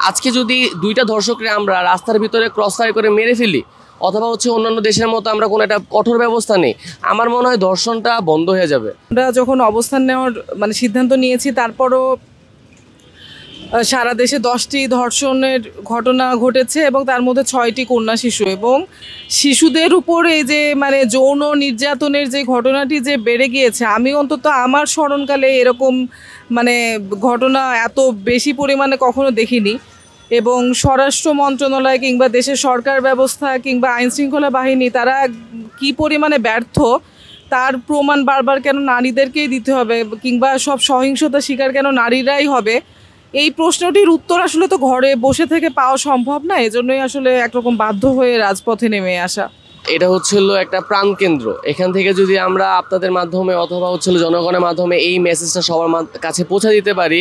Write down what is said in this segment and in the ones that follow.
আজকে যদি দুইটা ধর্ষকরে আমরা রাস্তার ভিতরে ক্রস ফায়ার করে মেরে ফেলি অথবা অন্যান্য দেশের মতো আমরা কোনো একটা কঠোর ব্যবস্থা নেই, আমার মনে হয় ধর্ষণটা বন্ধ হয়ে যাবে। আমরা যখন অবস্থান নেওয়ার সিদ্ধান্ত নিয়েছি, তারপরও সারা দেশে 10টি ধর্ষণের ঘটনা ঘটেছে এবং তার মধ্যে 6টি কন্যা শিশু। এবং শিশুদের উপরে যে যৌন নির্যাতনের যে ঘটনাটি যে বেড়ে গিয়েছে, আমি অন্তত আমার স্মরণকালে এরকম ঘটনা এত বেশি পরিমাণে কখনো দেখিনি। এবং স্বরাষ্ট্র মন্ত্রণালয় কিংবা দেশের সরকার ব্যবস্থা কিংবা আইনশৃঙ্খলা বাহিনী তারা কি পরিমাণে ব্যর্থ তার প্রমাণ বারবার কেন নারীদেরকেই দিতে হবে, কিংবা সব সহিংসতা শিকার কেন নারীরাই হবে, এই প্রশ্নটির উত্তর আসলে তো ঘরে বসে থেকে পাওয়া সম্ভব না। এজন্যই আসলে একরকম বাধ্য হয়ে রাজপথে নেমে আসা। এটা একটা প্রাণকেন্দ্র। এখান থেকে যদি আমরা আপনাদের মাধ্যমে অথবা জনগণের মাধ্যমে এই মেসেজটা সবার কাছে পৌঁছে দিতে পারি,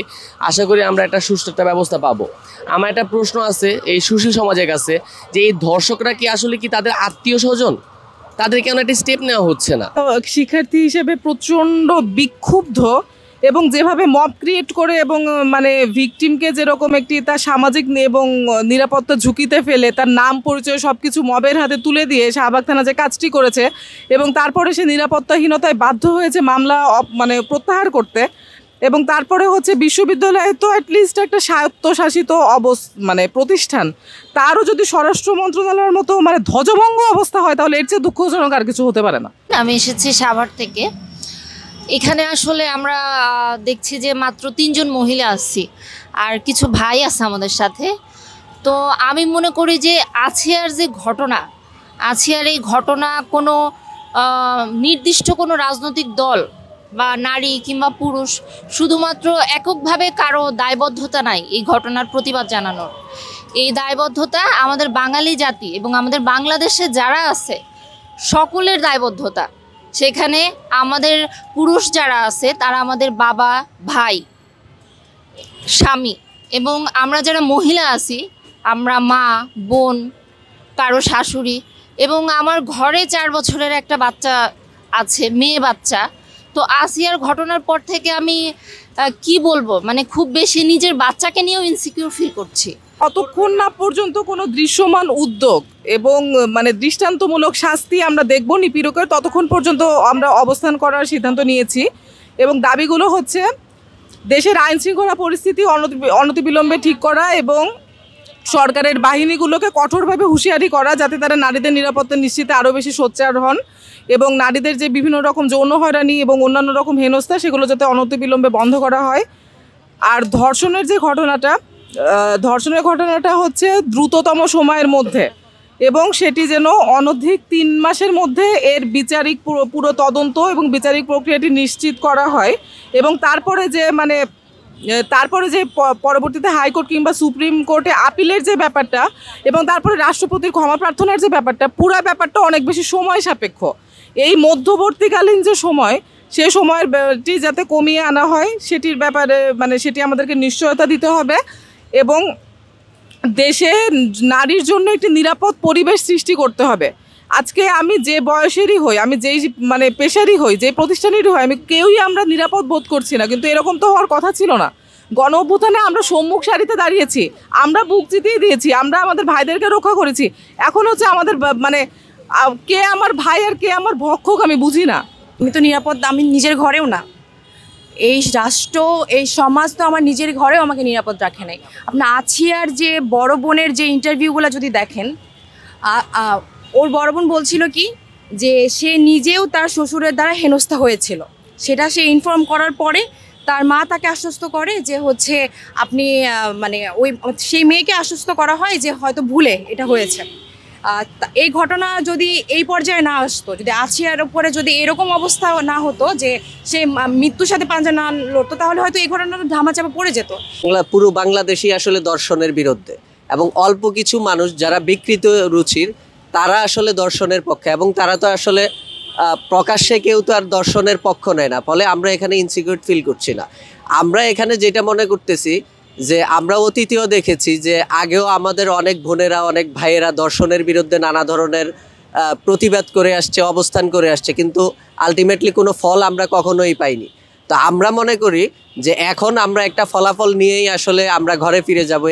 আশা করি আমরা একটা সুষ্ঠু একটা ব্যবস্থা পাবো। আমার একটা প্রশ্ন আছে এই সুশীল সমাজের কাছে, যে এই ধর্ষকরা কি আসলে কি তাদের আত্মীয় স্বজন? তাদের কেন একটা স্টেপ নেওয়া হচ্ছে না? শিক্ষার্থী হিসেবে প্রচণ্ড বিক্ষুব্ধ, এবং যেভাবে মব ক্রিয়েট করে এবং ভিকটিমকে যেরকম একটি তার সামাজিক এবং নিরাপত্তা ঝুঁকিতে ফেলে তার নাম পরিচয় সব কিছু মবের হাতে তুলে দিয়ে শাহবাগ থানা যে কাজটি করেছে, এবং তারপরে সে নিরাপত্তাহীনতায় বাধ্য হয়েছে মামলা প্রত্যাহার করতে। এবং তারপরে বিশ্ববিদ্যালয়ে তো অ্যাটলিস্ট একটা স্বায়ত্তশাসিত প্রতিষ্ঠান, তারও যদি স্বরাষ্ট্র মন্ত্রণালয়ের মতো ধ্বজভঙ্গ অবস্থা হয়, তাহলে এর চেয়ে দুঃখজনক আর কিছু হতে পারে না। আমি এসেছি সাভার থেকে। এখানে আসলে আমরা দেখছি যে মাত্র 3 জন মহিলা আসছি, আর কিছু ভাই আছে আমাদের সাথে। তো আমি মনে করি যে আছিয়ার যে ঘটনা, আছিয়ার এই ঘটনা কোনো নির্দিষ্ট কোনো রাজনৈতিক দল বা নারী কিংবা পুরুষ শুধুমাত্র এককভাবে কারো দায়বদ্ধতা নাই এই ঘটনার প্রতিবাদ জানানোর। এই দায়বদ্ধতা আমাদের বাঙালি জাতি এবং আমাদের বাংলাদেশে যারা আছে সকলের দায়বদ্ধতা। সেখানে আমাদের পুরুষ যারা আছে তারা আমাদের বাবা, ভাই, স্বামী, এবং আমরা যারা মহিলা আছি আমরা মা, বোন, কারো শাশুড়ি, এবং আমার ঘরে 4 বছরের একটা বাচ্চা আছে, মেয়ে বাচ্চা। তো আসিয়ার ঘটনার পর থেকে আমি কি বলবো, খুব বেশি নিজের বাচ্চাকে নিয়েও ইনসিকিউর ফিল করছি। ততক্ষণ না পর্যন্ত কোনো দৃশ্যমান উদ্যোগ এবং দৃষ্টান্তমূলক শাস্তি আমরা দেখব নিপীড়কের, ততক্ষণ পর্যন্ত আমরা অবস্থান করার সিদ্ধান্ত নিয়েছি। এবং দাবিগুলো হচ্ছে দেশের আইনশৃঙ্খলা পরিস্থিতি অনতিবিলম্বে ঠিক করা এবং সরকারের বাহিনীগুলোকে কঠোরভাবে হুঁশিয়ারি করা, যাতে তারা নারীদের নিরাপত্তা নিশ্চিতে আরও বেশি সোচ্চার হন, এবং নারীদের যে বিভিন্ন রকম যৌন হয়রানি এবং অন্যান্য রকম হেনস্থা সেগুলো যাতে অনতিবিলম্বে বন্ধ করা হয়। আর ধর্ষণের ঘটনাটা হচ্ছে দ্রুততম সময়ের মধ্যে, এবং সেটি যেন অনধিক 3 মাসের মধ্যে এর বিচারিক পুরো তদন্ত এবং বিচারিক প্রক্রিয়াটি নিশ্চিত করা হয়। এবং তারপরে যে পরবর্তীতে হাইকোর্ট কিংবা সুপ্রিম কোর্টে আপিলের যে ব্যাপারটা, এবং তারপরে রাষ্ট্রপতির ক্ষমা প্রার্থনার যে ব্যাপারটা অনেক বেশি সময় সাপেক্ষ। এই মধ্যবর্তীকালীন যে সময়, সে সময়টি যাতে কমিয়ে আনা হয় সেটির ব্যাপারে সেটি আমাদেরকে নিশ্চয়তা দিতে হবে। এবং দেশে নারীর জন্য একটি নিরাপদ পরিবেশ সৃষ্টি করতে হবে। আজকে আমি যে বয়সেরই হই, আমি যেই পেশারই হই, যে প্রতিষ্ঠানেরই হই, কেউই আমরা নিরাপদ বোধ করছি না। কিন্তু এরকম তো হওয়ার কথা ছিল না। গণ অভ্যুত্থানে আমরা সম্মুখ সারিতে দাঁড়িয়েছি, আমরা বুক চিতিয়ে দিয়েছি, আমরা আমাদের ভাইদেরকে রক্ষা করেছি। এখন হচ্ছে আমাদের কে আমার ভাই আর কে আমার ভক্ষক আমি বুঝি না। আমি তো নিরাপদ, আমি নিজের ঘরেও না। এই রাষ্ট্র, এই সমাজ তো আমার নিজের ঘরেও আমাকে নিরাপদ রাখে নাই। আপনার আছিয়ার যে বড় বোনের যে ইন্টারভিউগুলো যদি দেখেন, ওর বড় বোন বলছিল কি যে সে নিজেও তার শ্বশুরের দ্বারা হেনস্থা হয়েছিল, সেটা সে ইনফর্ম করার পরে তার মা তাকে আশ্বস্ত করে যে আপনি ওই সেই মেয়েকে আশ্বস্ত করা হয় যে হয়তো ভুলে এটা হয়েছে। এই ঘটনা যদি এই পর্যায়ে না আসতো, যদি আছিয়ার উপরে যদি এরকম অবস্থা না হতো যে সে মৃত্যুর সাথে পাঞ্জা না লড়তো, তাহলে হয়তো এই ঘটনাটা ধামাচাপা পড়ে যেত। পুরো বাংলাদেশই আসলে দর্শনের বিরুদ্ধে, এবং অল্প কিছু মানুষ যারা বিকৃত রুচির তারা আসলে দর্শনের পক্ষে, এবং তারা তো আসলে প্রকাশ্যে কেউ তো আর দর্শনের পক্ষ নেয় না। ফলে আমরা এখানে ইনসিকিউর ফিল করছি না। আমরা এখানে যেটা মনে করতেছি যে আমরা অতীতেও দেখেছি যে আগেও আমাদের অনেক বোনেরা, অনেক ভাইয়েরা দর্শনের বিরুদ্ধে নানা ধরনের প্রতিবাদ করে আসছে, অবস্থান করে আসছে, কিন্তু আলটিমেটলি কোনো ফল আমরা কখনোই পাইনি। তো আমরা মনে করি যে এখন আমরা একটা ফলাফল নিয়েই আসলে আমরা ঘরে ফিরে যাব।